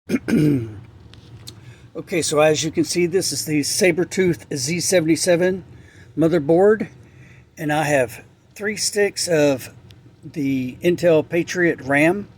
Okay, so as you can see, this is the Sabertooth Z77 motherboard, and I have 3 sticks of the Intel Patriot RAM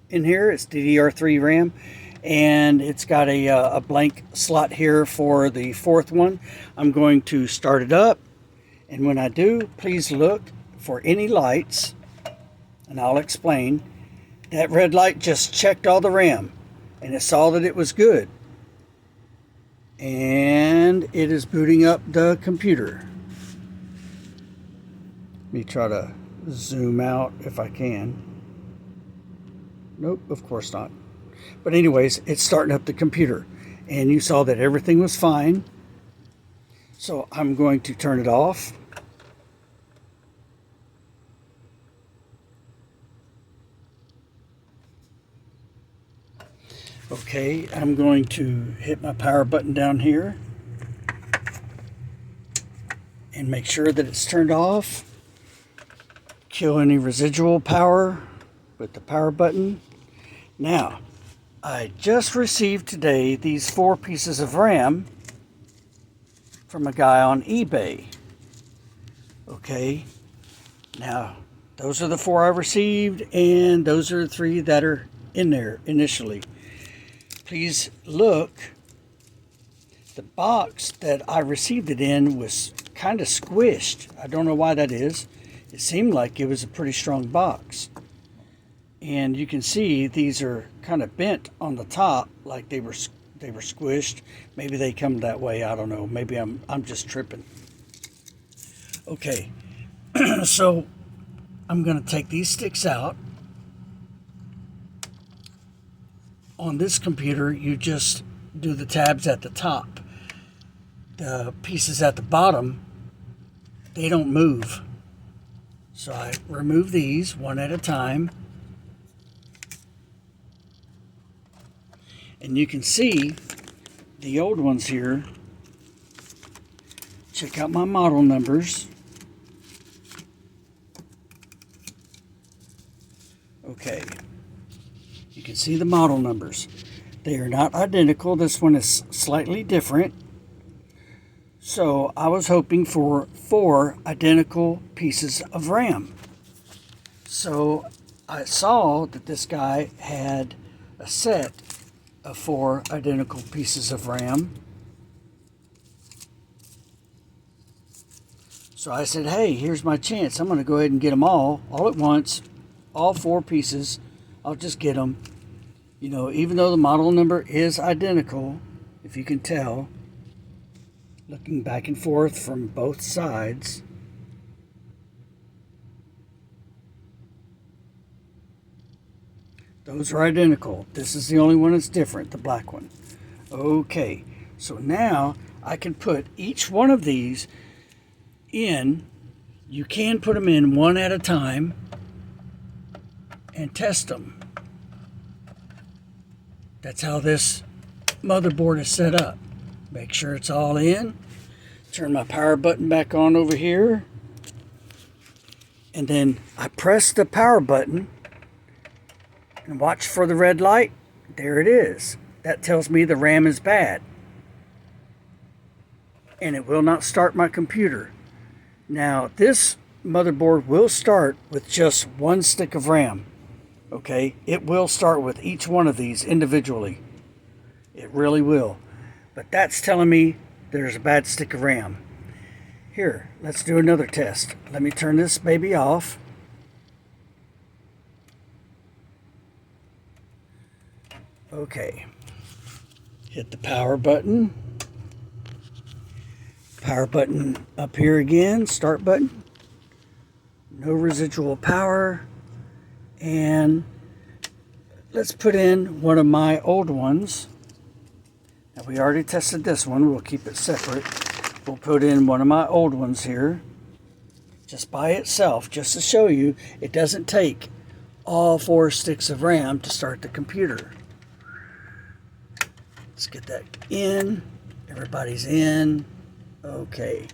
in here. It's DDR3 RAM, and it's got a blank slot here for the 4th one. I'm going to start it up, and when I do, please look for any lights, and I'll explain. That red light just checked all the RAM, and it saw that it was good. And it is booting up the computer. Let me try to zoom out if I can. Nope, of course not. But anyways, it's starting up the computer. And you saw that everything was fine. So I'm going to turn it off. Okay, I'm going to hit my power button down here and make sure that it's turned off. Kill any residual power with the power button. Now, I just received today these 4 pieces of RAM from a guy on eBay. Okay, now those are the 4 I received, and those are the 3 that are in there initially. Please look, the box that I received it in was kind of squished. I don't know why that is. It seemed like it was a pretty strong box. And you can see these are kind of bent on the top, like they were squished. Maybe they come that way, I don't know. Maybe I'm just tripping. Okay, so I'm going to take these sticks out. On this computer, you just do the tabs at the top. The pieces at the bottom, they don't move. So I remove these one at a time. And you can see the old ones here. Check out my model numbers. Okay. You can see the model numbers. They are not identical. This one is slightly different. So I was hoping for 4 identical pieces of RAM. So I saw that this guy had a set of 4 identical pieces of RAM. So I said, hey, here's my chance. I'm going to go ahead and get them all at once, all 4 pieces. I'll just get them. You know, even though the model number is identical, if you can tell, looking back and forth from both sides. Those are identical. This is the only one that's different, the black one. Okay, so now I can put each one of these in. You can put them in one at a time and test them. That's how this motherboard is set up. Make sure it's all in. Turn my power button back on over here. And then I press the power button and watch for the red light. There it is. That tells me the RAM is bad. And it will not start my computer. Now, this motherboard will start with just 1 stick of RAM. Okay, it will start with each one of these individually. It really will. But that's telling me there's a bad stick of RAM. Here, let's do another test. Let me turn this baby off. Okay. Hit the power button. Power button up here again, start button. No residual power. And let's put in one of my old ones. Now, we already tested this one. We'll keep it separate. We'll put in one of my old ones here, just by itself, just to show you it doesn't take all 4 sticks of RAM to start the computer. Let's get that in. Everybody's in. Okay.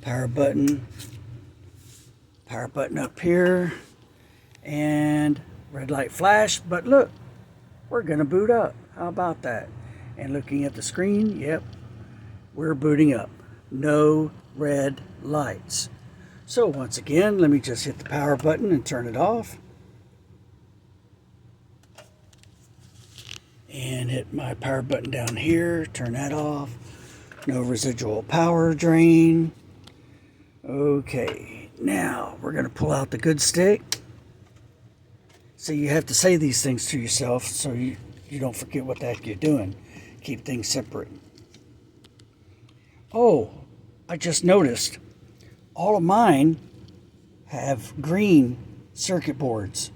Power button up here. And red light flash, but look, we're going to boot up. How about that? And looking at the screen, yep, we're booting up. No red lights. So once again, let me just hit the power button and turn it off. And hit my power button down here, turn that off. No residual power drain. Okay, now we're going to pull out the good stick. So you have to say these things to yourself so you don't forget what the heck you're doing. Keep things separate. Oh, I just noticed all of mine have green circuit boards.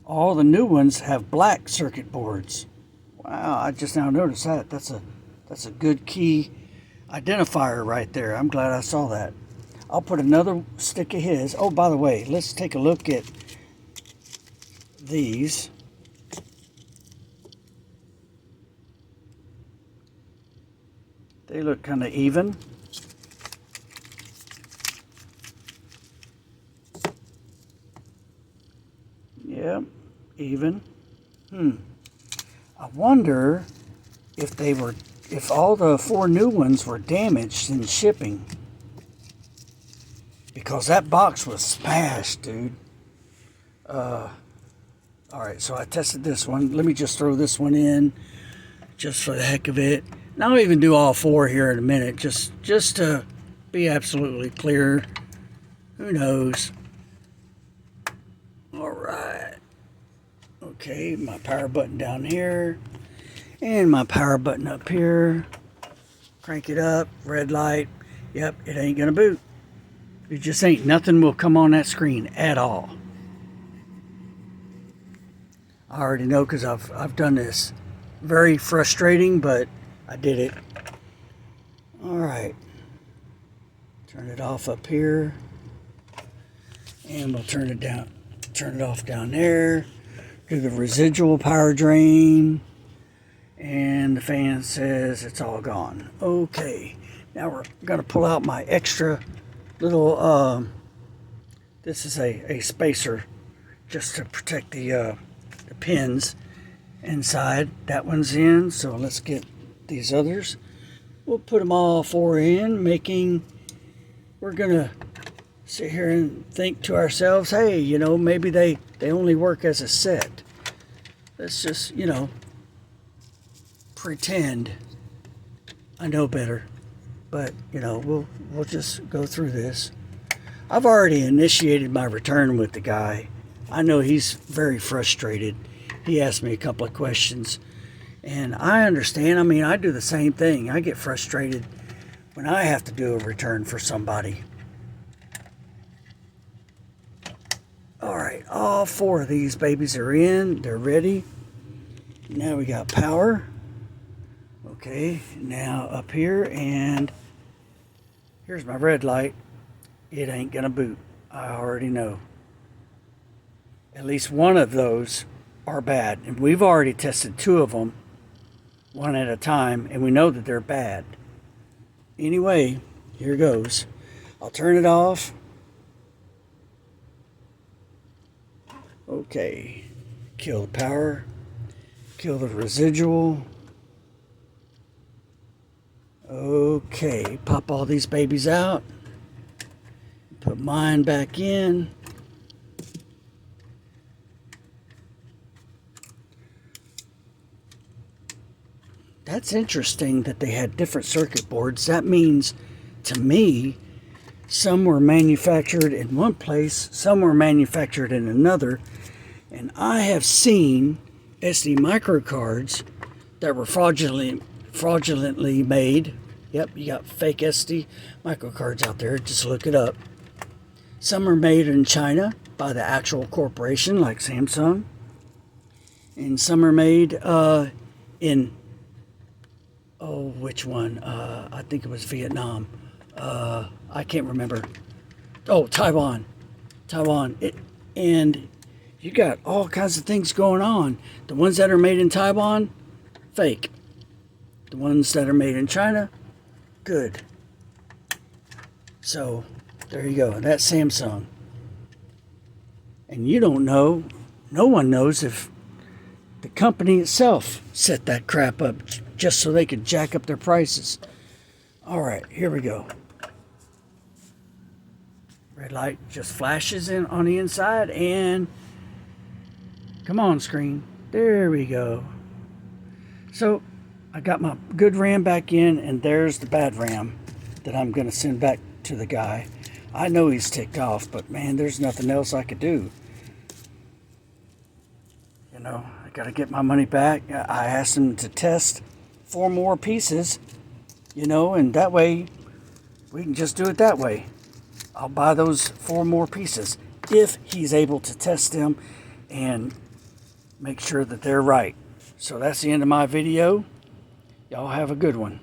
All the new ones have black circuit boards. Wow, I just now noticed that. That's a good key identifier right there. I'm glad I saw that. I'll put another stick of his. Oh, by the way, let's take a look at these. They look kind of even. Yeah, even. I wonder if all the 4 new ones were damaged in shipping. Because that box was smashed, dude. Alright, so I tested this one. Let me just throw this one in, just for the heck of it. And I'll even do all 4 here in a minute, just to be absolutely clear. Who knows? Alright. Okay, my power button down here. And my power button up here. Crank it up, red light. Yep, it ain't gonna boot. It just ain't. Nothing will come on that screen at all. I already know because I've done this. Very frustrating, but I did it. Alright. Turn it off up here. And we'll turn it off down there. Do the residual power drain. And the fan says it's all gone. Okay. Now we're going to pull out my extra little, this is a spacer just to protect the pins inside. That one's in, so let's get these others. We'll put them all 4 in, we're going to sit here and think to ourselves, hey, you know, maybe they only work as a set. Let's just, you know, pretend I know better. But, you know, we'll just go through this. I've already initiated my return with the guy. I know he's very frustrated. He asked me a couple of questions. And I understand. I mean, I do the same thing. I get frustrated when I have to do a return for somebody. All right, all 4 of these babies are in. They're ready. Now we got power. Okay, now up here, and here's my red light. It ain't gonna boot. I already know. At least one of those are bad. And we've already tested 2 of them, one at a time, and we know that they're bad. Anyway, here goes. I'll turn it off. Okay, kill the power, kill the residual. Okay, pop all these babies out. Put mine back in. That's interesting that they had different circuit boards. That means, to me, some were manufactured in one place, some were manufactured in another. And I have seen SD microcards that were fraudulently made. Yep, you got fake SD microcards out there. Just look it up. Some are made in China by the actual corporation, like Samsung. And some are made in, oh, which one? I think it was Vietnam. I can't remember. Oh, Taiwan. And you got all kinds of things going on. The ones that are made in Taiwan, fake. The ones that are made in China, good. So, there you go. That's Samsung. And you don't know, no one knows if The company itself set that crap up just so they could jack up their prices. All right, here we go. Red light just flashes in on the inside, and come on, screen. There we go. So I got my good RAM back in, and there's the bad RAM that I'm going to send back to the guy. I know he's ticked off, but man, there's nothing else I could do. You know, I got to get my money back. I asked him to test 4 more pieces, you know, and that way we can just do it that way. I'll buy those 4 more pieces if he's able to test them and make sure that they're right. So that's the end of my video. Y'all have a good one.